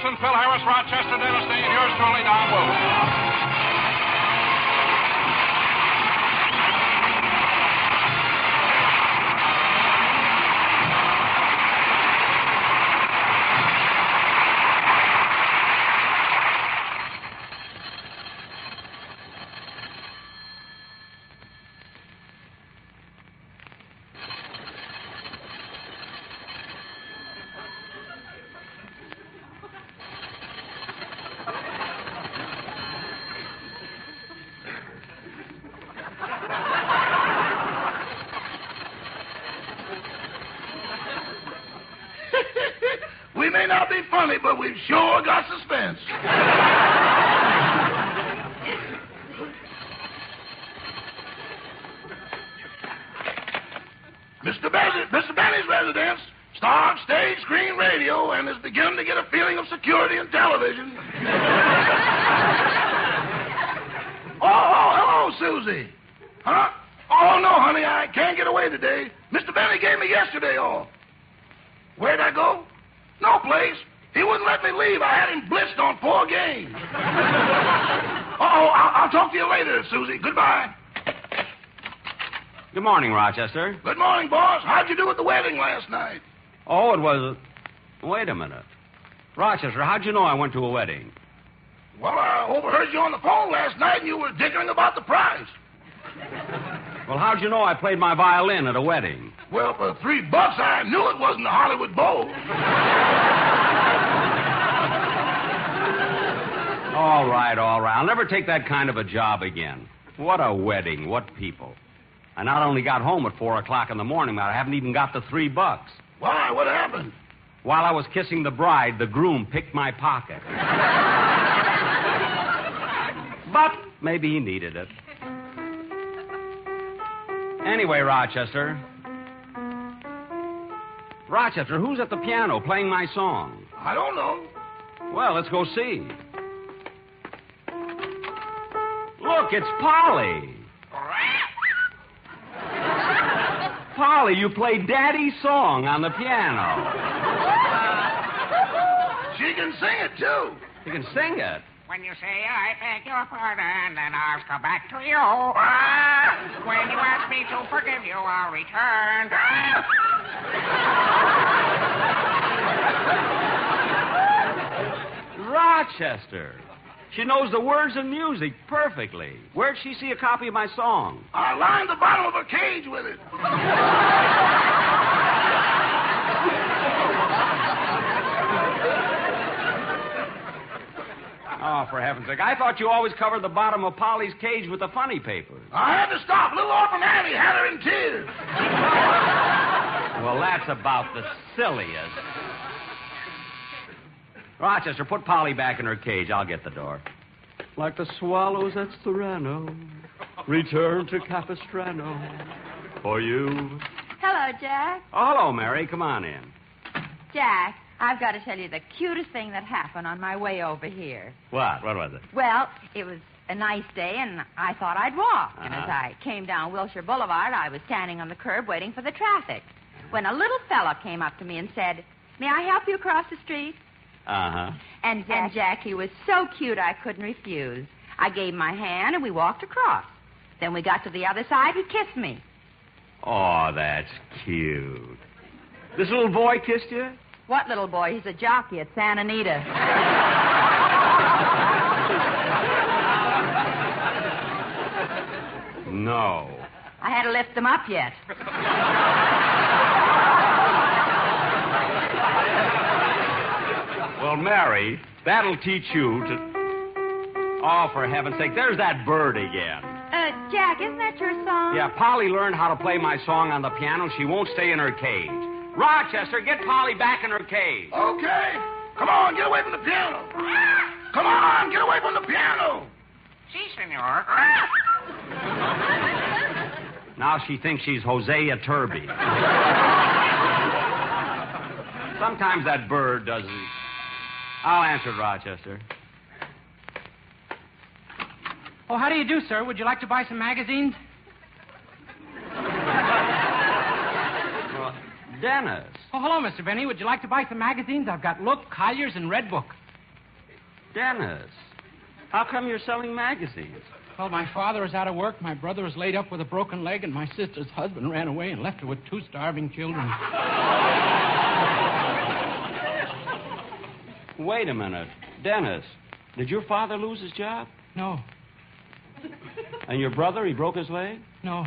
Wilson, Phil Harris, Rochester, Dennis Day, and yours truly, Don Wilson. We may not be funny, but we've sure got suspense. Mr. Benny's residence, star, stage, screen, radio, and is beginning to get a feeling of security in television. Oh, hello, Susie. Huh? Oh, no, honey, I can't get away today. Mr. Benny gave me yesterday off. Where'd I go? No place. He wouldn't let me leave. I had him blitzed on 4 games. I'll talk to you later, Susie. Goodbye. Good morning, Rochester. Good morning, boss. How'd you do at the wedding last night? Oh, it was... Wait a minute. Rochester, how'd you know I went to a wedding? Well, I overheard you on the phone last night, and you were dickering about the price. Well, how'd you know I played my violin at a wedding? Well, for $3, I knew it wasn't a Hollywood Bowl. All right. I'll never take that kind of a job again. What a wedding. What people. I not only got home at 4 o'clock in the morning, but I haven't even got the $3. Why? What happened? While I was kissing the bride, the groom picked my pocket. But maybe he needed it. Anyway, Rochester, who's at the piano playing my song? I don't know. Well, let's go see. Look, it's Polly. Polly, you play Daddy's song on the piano. She can sing it, too. You can sing it. When you say, I beg your pardon, then I'll come back to you. When you ask me to forgive you, I'll return. Rochester. She knows the words and music perfectly. Where'd she see a copy of my song? I lined the bottom of her cage with it. Oh, for heaven's sake. I thought you always covered the bottom of Polly's cage with the funny paper. I had to stop. Little orphan Annie had her in tears. Well, that's about the silliest. Rochester, put Polly back in her cage. I'll get the door. Like the swallows at Thurano, return to Capistrano for you. Hello, Jack. Oh, hello, Mary. Come on in. Jack, I've got to tell you the cutest thing that happened on my way over here. What? What was it? Well, it was a nice day, and I thought I'd walk. And as I came down Wilshire Boulevard, I was standing on the curb waiting for the traffic, when a little fella came up to me and said, "May I help you across the street?" Uh-huh. And then, Jack, he was so cute I couldn't refuse. I gave him my hand, and we walked across. Then we got to the other side. He kissed me. Oh, that's cute. This little boy kissed you? What little boy? He's a jockey at Santa Anita. No. I had to lift him up yet. Well, Mary, that'll teach you to... Oh, for heaven's sake, there's that bird again. Jack, isn't that your song? Yeah, Polly learned how to play my song on the piano. She won't stay in her cage. Rochester, get Polly back in her cage. Okay. Come on, get away from the piano. Come on, get away from the piano. Si, senor. Now she thinks she's Hosea Turby. Sometimes that bird doesn't... I'll answer it, Rochester. Oh, how do you do, sir? Would you like to buy some magazines? Dennis. Oh, hello, Mr. Benny. Would you like to buy some magazines? I've got Look, Collier's, and Red Book. Dennis, how come you're selling magazines? Well, my father is out of work, my brother is laid up with a broken leg, and my sister's husband ran away and left her with 2 starving children. Wait a minute. Dennis, did your father lose his job? No, And your brother, he broke his leg? no.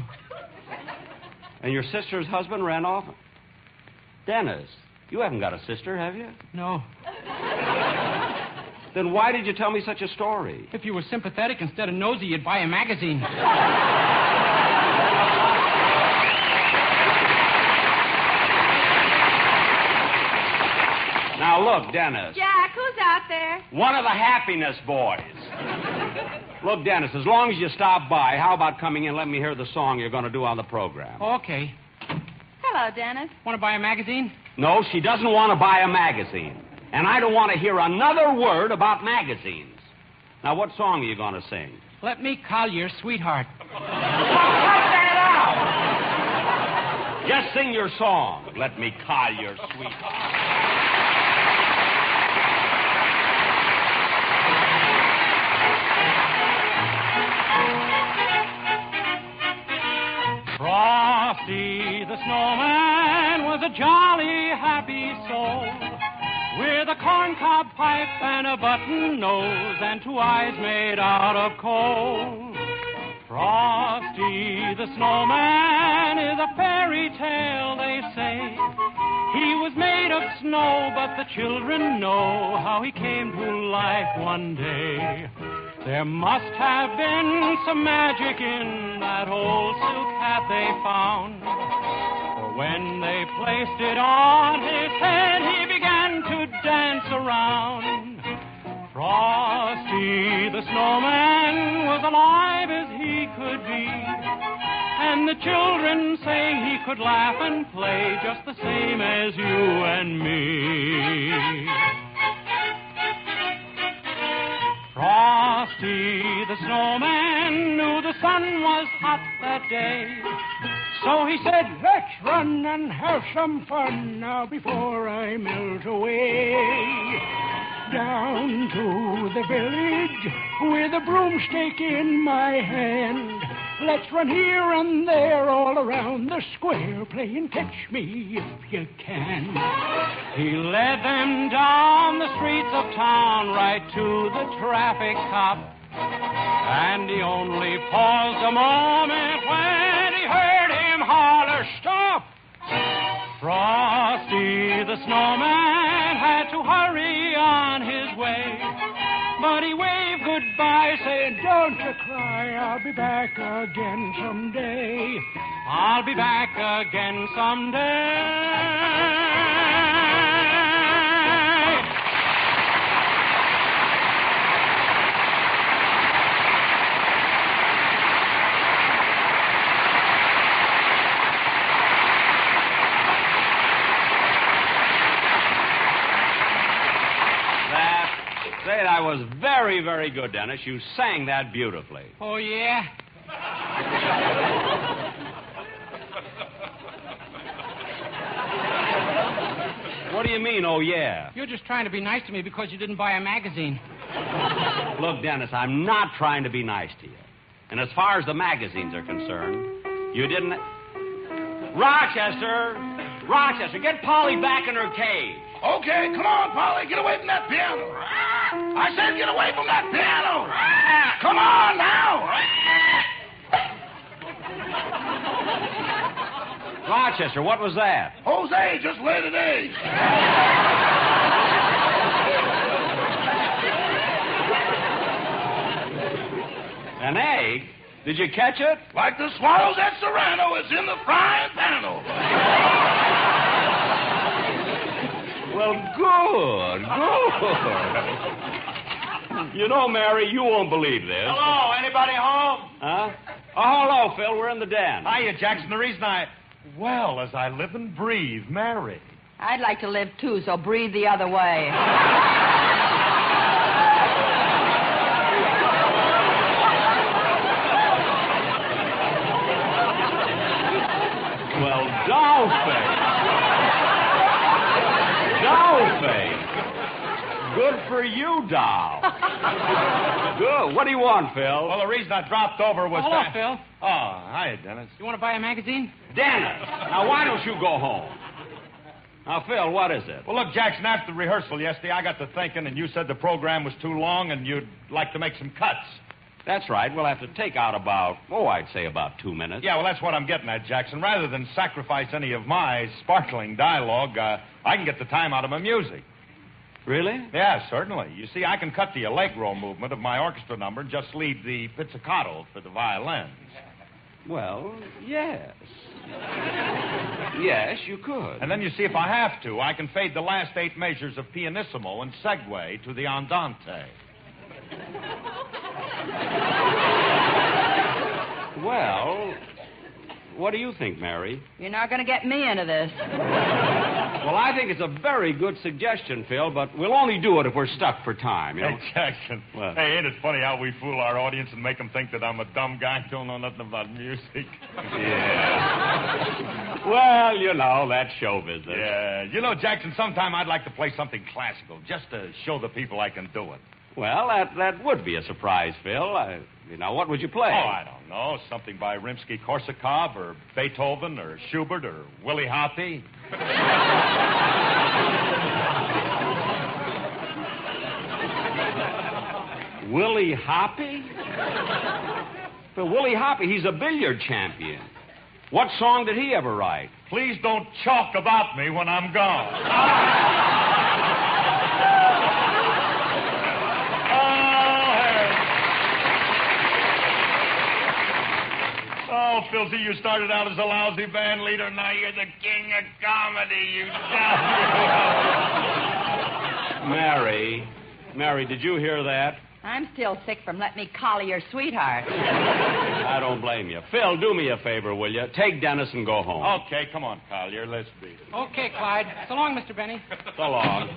And your sister's husband ran off? Dennis, you haven't got a sister, have you? No. Then why did you tell me such a story? If you were sympathetic instead of nosy, you'd buy a magazine. Now, look, Dennis. Jack, who's out there? One of the happiness boys. Look, Dennis, as long as you stop by, how about coming in and let me hear the song you're going to do on the program? Okay. Hello, Dennis. Want to buy a magazine? No, she doesn't want to buy a magazine. And I don't want to hear another word about magazines. Now, what song are you going to sing? Let me call your sweetheart. Cut that out! Just sing your song. Let me call your sweetheart. Frosty the Snowman was a jolly, happy soul, with a corncob pipe and a button nose and 2 eyes made out of coal. Frosty the Snowman is a fairy tale, they say. He was made of snow, but the children know how he came to life one day. There must have been some magic in that old silk hat they found, for when they placed it on his head, he began to dance around. Frosty the Snowman was alive as he could be, and the children say he could laugh and play just the same as you and me. Frosty the Snowman knew the sun was hot that day, so he said, let's run and have some fun now before I melt away. Down to the village with a broomstick in my hand. Let's run here and there all around the square, playing catch me if you can. He led them down the streets of town right to the traffic cop, and he only paused a moment when he heard him holler, stop! Frosty the Snowman had to hurry on his way, but he waved goodbye, saying, don't you cry, I'll be back again someday. I'll be back again someday. Say, that was very, very good, Dennis. You sang that beautifully. Oh, yeah? What do you mean, oh, yeah? You're just trying to be nice to me because you didn't buy a magazine. Look, Dennis, I'm not trying to be nice to you. And as far as the magazines are concerned, you didn't... Rochester, get Polly back in her cage. Okay, come on, Polly. Get away from that piano. I said get away from that piano. Come on now. Rochester, what was that? Jose just laid an egg. An egg? Did you catch it? Like the swallows at Serrano, it's in the frying panel. Well, good. You know, Mary, you won't believe this. Hello, anybody home? Huh? Oh, hello, Phil. We're in the den. Hiya, Jackson. The reason well, as I live and breathe, Mary. I'd like to live, too, so breathe the other way. Well, dollface. Good for you, doll. Good. What do you want, Phil? Well, the reason I dropped over was Hello, that... Phil. Oh, hi, Dennis. You want to buy a magazine? Dennis, now why don't you go home? Now, Phil, what is it? Well, look, Jackson, after the rehearsal yesterday, I got to thinking, and you said the program was too long and you'd like to make some cuts. That's right. We'll have to take out I'd say about 2 minutes. Yeah, well, that's what I'm getting at, Jackson. Rather than sacrifice any of my sparkling dialogue, I can get the time out of my music. Really? Yeah, certainly. You see, I can cut the allegro movement of my orchestra number and just leave the pizzicato for the violins. Well, yes. Yes, you could. And then, you see, if I have to, I can fade the last 8 measures of pianissimo and segue to the andante. Well, what do you think, Mary? You're not going to get me into this. Well, I think it's a very good suggestion, Phil, but we'll only do it if we're stuck for time, you know? Hey, Jackson. What? Hey, ain't it funny how we fool our audience and make them think that I'm a dumb guy who don't know nothing about music? Yeah. Well, you know, that's show business. Yeah. You know, Jackson, sometime I'd like to play something classical just to show the people I can do it. Well, that would be a surprise, Phil. What would you play? Oh, I don't know. Something by Rimsky-Korsakov or Beethoven or Schubert or Willie Hoppe. Willie Hoppe? But Willie Hoppe, he's a billiard champion. What song did he ever write? Please don't talk about me when I'm gone. Oh, Philzy, you started out as a lousy band leader. Now you're the king of comedy, you Mary, did you hear that? I'm still sick from letting me collar your sweetheart. I don't blame you. Phil, do me a favor, will you? Take Dennis and go home. Okay, come on, Collier. Let's beat it. Okay, Clyde. So long, Mr. Benny. So long.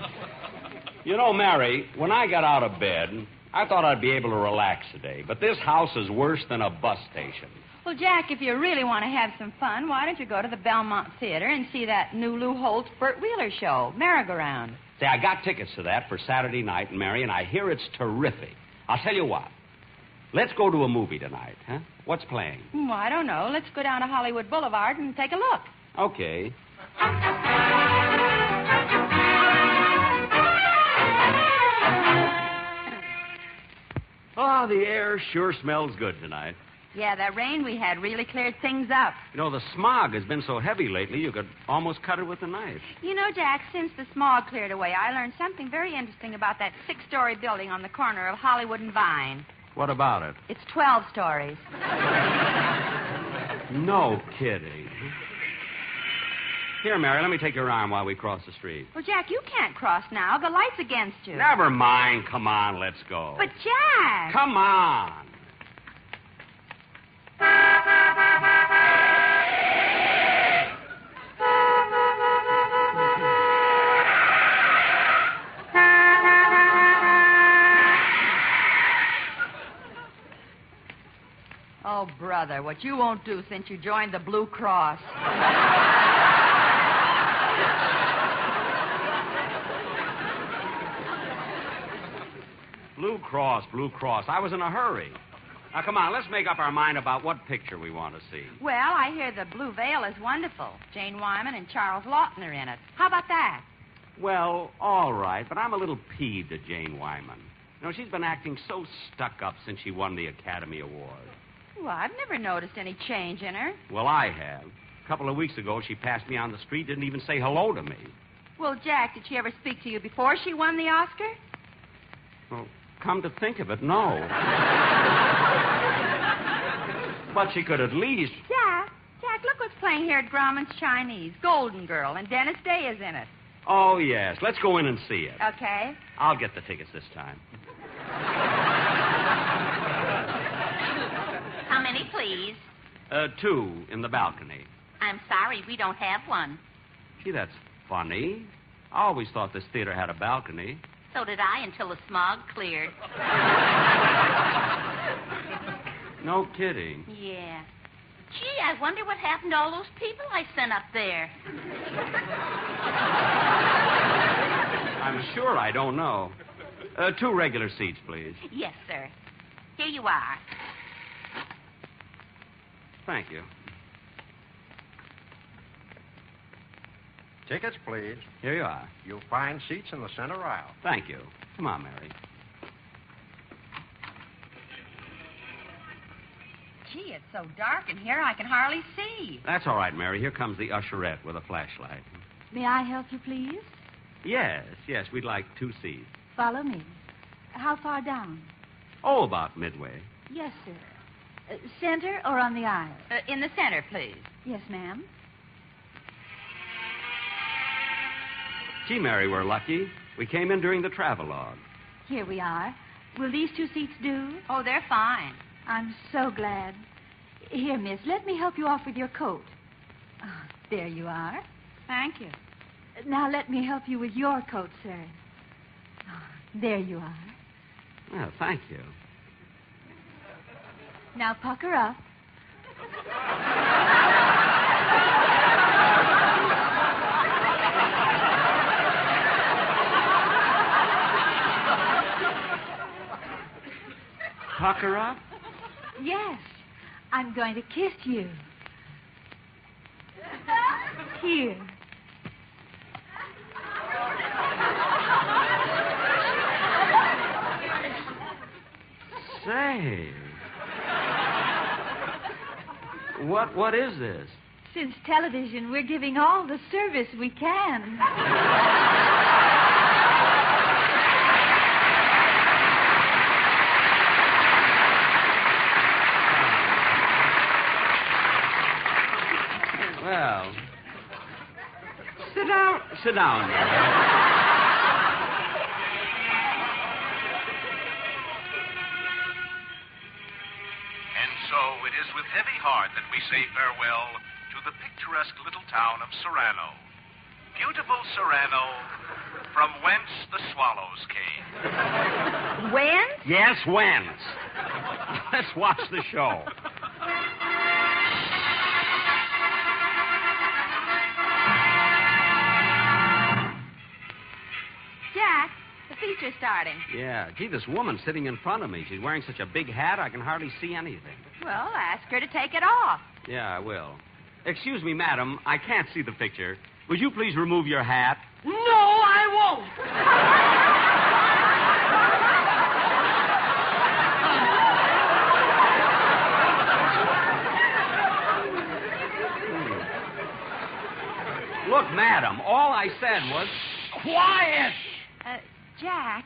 You know, Mary, when I got out of bed, I thought I'd be able to relax today. But this house is worse than a bus station. Well, Jack, if you really want to have some fun, why don't you go to the Belmont Theater and see that new Lou Holtz Burt Wheeler show, MerryGoRound? Say, I got tickets to that for Saturday night, Mary, and I hear it's terrific. I'll tell you what. Let's go to a movie tonight, huh? What's playing? I don't know. Let's go down to Hollywood Boulevard and take a look. Okay. Oh, the air sure smells good tonight. Yeah, that rain we had really cleared things up. You know, the smog has been so heavy lately, you could almost cut it with a knife. You know, Jack, since the smog cleared away, I learned something very interesting about that 6-story building on the corner of Hollywood and Vine. What about it? It's 12 stories. No kidding. Here, Mary, let me take your arm while we cross the street. Well, Jack, you can't cross now. The light's against you. Never mind. Come on, let's go. But, Jack... Come on. Oh, brother, what you won't do since you joined the Blue Cross. Blue Cross. I was in a hurry. Now, come on, let's make up our mind about what picture we want to see. Well, I hear the Blue Veil is wonderful. Jane Wyman and Charles Lawton are in it. How about that? Well, all right, but I'm a little peeved at Jane Wyman. You know, she's been acting so stuck up since she won the Academy Award. Well, I've never noticed any change in her. Well, I have. A couple of weeks ago, she passed me on the street, didn't even say hello to me. Well, Jack, did she ever speak to you before she won the Oscar? Well, come to think of it, no. But she could at least... Jack, look what's playing here at Grauman's Chinese. Golden Girl, and Dennis Day is in it. Oh, yes. Let's go in and see it. Okay. I'll get the tickets this time. How many, please? 2 in the balcony. I'm sorry, we don't have one. Gee, that's funny. I always thought this theater had a balcony. So did I until the smog cleared. No kidding. Yeah. Gee, I wonder what happened to all those people I sent up there. I'm sure I don't know. 2 regular seats, please. Yes, sir. Here you are. Thank you. Tickets, please. Here you are. You'll find seats in the center aisle. Thank you. Come on, Mary. Gee, it's so dark in here I can hardly see. That's all right, Mary. Here comes the usherette with a flashlight. May I help you, please? Yes, we'd like 2 seats. Follow me. How far down? Oh, about midway. Yes, sir. Center or on the aisle? In the center, please. Yes, ma'am. Gee, Mary, we're lucky. We came in during the travelogue. Here we are. Will these 2 seats do? Oh, they're fine. I'm so glad. Here, miss, let me help you off with your coat. Oh, there you are. Thank you. Now let me help you with your coat, sir. Oh, there you are. Well, thank you. Now pucker up. Pucker up? Yes. I'm going to kiss you. Here. Say. What is this? Since television, we're giving all the service we can. Well, sit down. And so it is with heavy heart that we say farewell to the picturesque little town of Serrano. Beautiful Serrano, from whence the swallows came. When? Yes, whence? Let's watch the show. Jack, the feature's starting. Yeah. Gee, this woman sitting in front of me, she's wearing such a big hat, I can hardly see anything. Well, ask her to take it off. Yeah, I will. Excuse me, madam, I can't see the picture. Would you please remove your hat? No, I won't. Look, madam, all I said was... Quiet! Jack,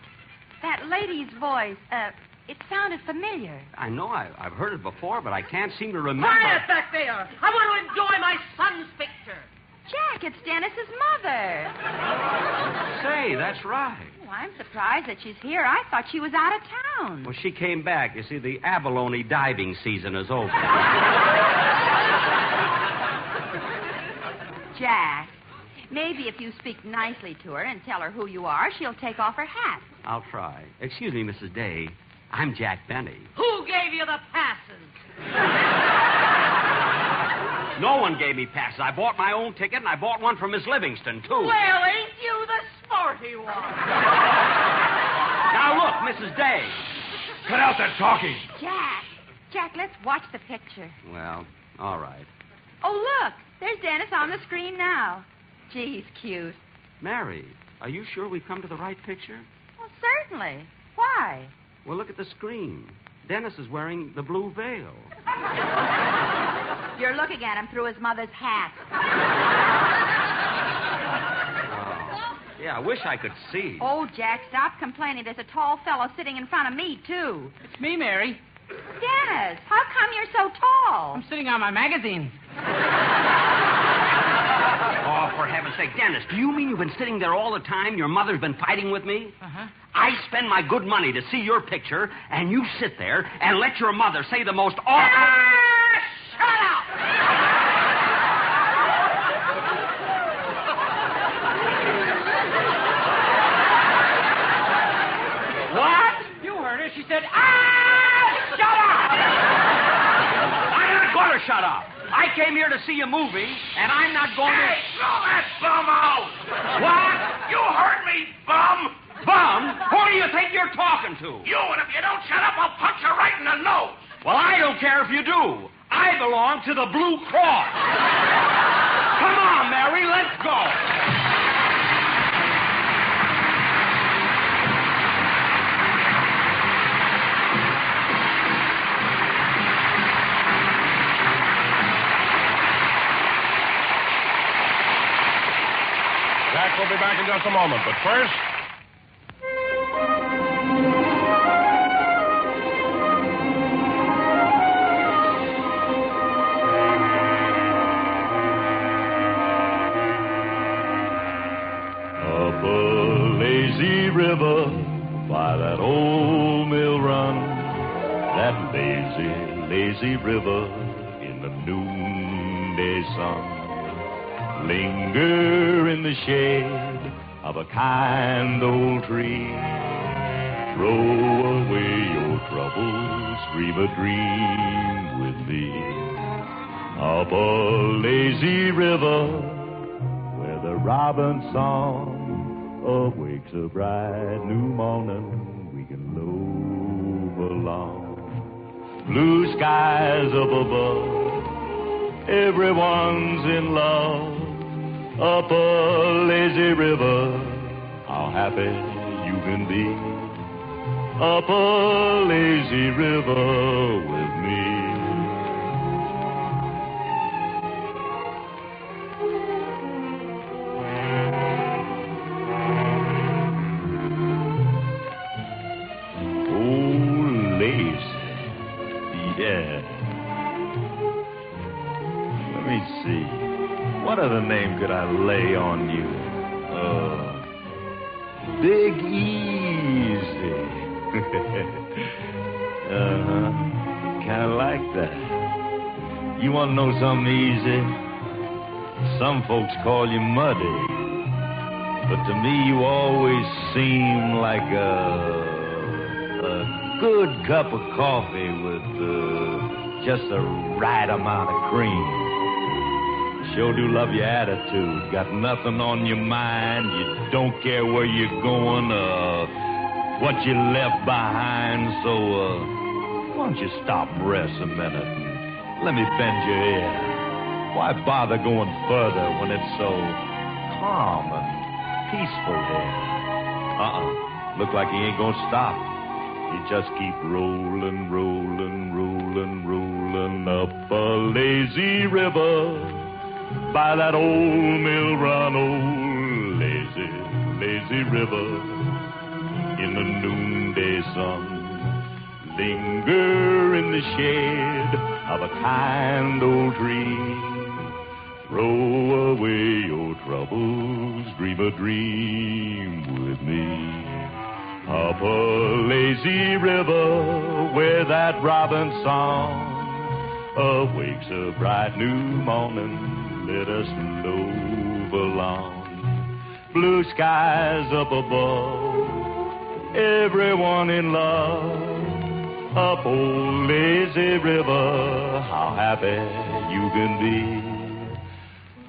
that lady's voice, it sounded familiar. I know I've heard it before, but I can't seem to remember... Quiet back there! I want to enjoy my son's picture. Jack, it's Dennis's mother. Say, that's right. Oh, I'm surprised that she's here. I thought she was out of town. Well, she came back. You see, the abalone diving season is over. Jack, maybe if you speak nicely to her and tell her who you are, she'll take off her hat. I'll try. Excuse me, Mrs. Day. I'm Jack Benny. Who gave you the passes? No one gave me passes. I bought my own ticket, and I bought one for Miss Livingston, too. Well, ain't you the sporty one? Now, look, Mrs. Day. Cut out that talking. Jack, let's watch the picture. Well, all right. Oh, look. There's Dennis on the screen now. Gee, he's cute. Mary, are you sure we've come to the right picture? Well, certainly. Why? Well, look at the screen. Dennis is wearing the blue veil. You're looking at him through his mother's hat. Oh. Yeah, I wish I could see. Oh, Jack, stop complaining. There's a tall fellow sitting in front of me, too. It's me, Mary. Dennis, how come you're so tall? I'm sitting on my magazine. Oh, for heaven's sake, Dennis, do you mean you've been sitting there all the time? Your mother's been fighting with me? Uh-huh. I spend my good money to see your picture, and you sit there and let your mother say the most awful... Shut up! What? You heard her. She said, Shut up! I'm not going to shut up. I came here to see a movie, and I'm not going to... Hey, throw that bum out! What? You heard me, bum! Bum? Who do you think you're talking to? You, and if you don't shut up, I'll punch you right in the nose. Well, I don't care if you do. I belong to the Blue Cross. Come on, Mary, let's go. Jack will be back in just a moment, but first... Up a lazy river by that old mill run, that lazy, lazy river in the noonday sun. Linger in the shade of a kind old tree. Throw away your troubles, dream a dream with me. Up a lazy river where the robin's song awakes a bright new morning. We can loaf along. Blue skies up above, everyone's in love. Up a lazy river, how happy you can be. Up a lazy river with me. Oh, lazy. Yeah. Let me see. What other name could I lay on you? Big Easy. Kind of like that. You want to know something easy? Some folks call you Muddy. But to me, you always seem like a good cup of coffee with just the right amount of cream. Sure do love your attitude. Got nothing on your mind. You don't care where you're going, what you left behind. So, why don't you stop and rest a minute and let me bend your ear? Why bother going further when it's so calm and peaceful here? Look like he ain't gonna stop. You just keep rolling, rolling, rolling, rolling up a lazy river. By that old mill run, old lazy, lazy river, in the noonday sun, linger in the shade of a kind old tree. Throw away your troubles, dream a dream with me. Up a lazy river where that robin's song awakes a bright new morning. Let us move along. Blue skies up above, everyone in love. Up old lazy river, how happy you can be.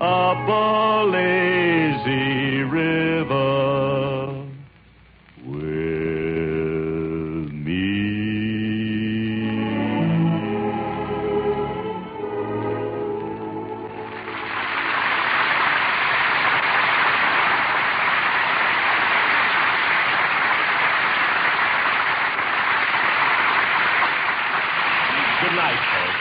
Up a lazy river with me. Good night, folks.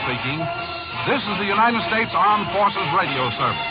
Speaking. This is the United States Armed Forces Radio Service.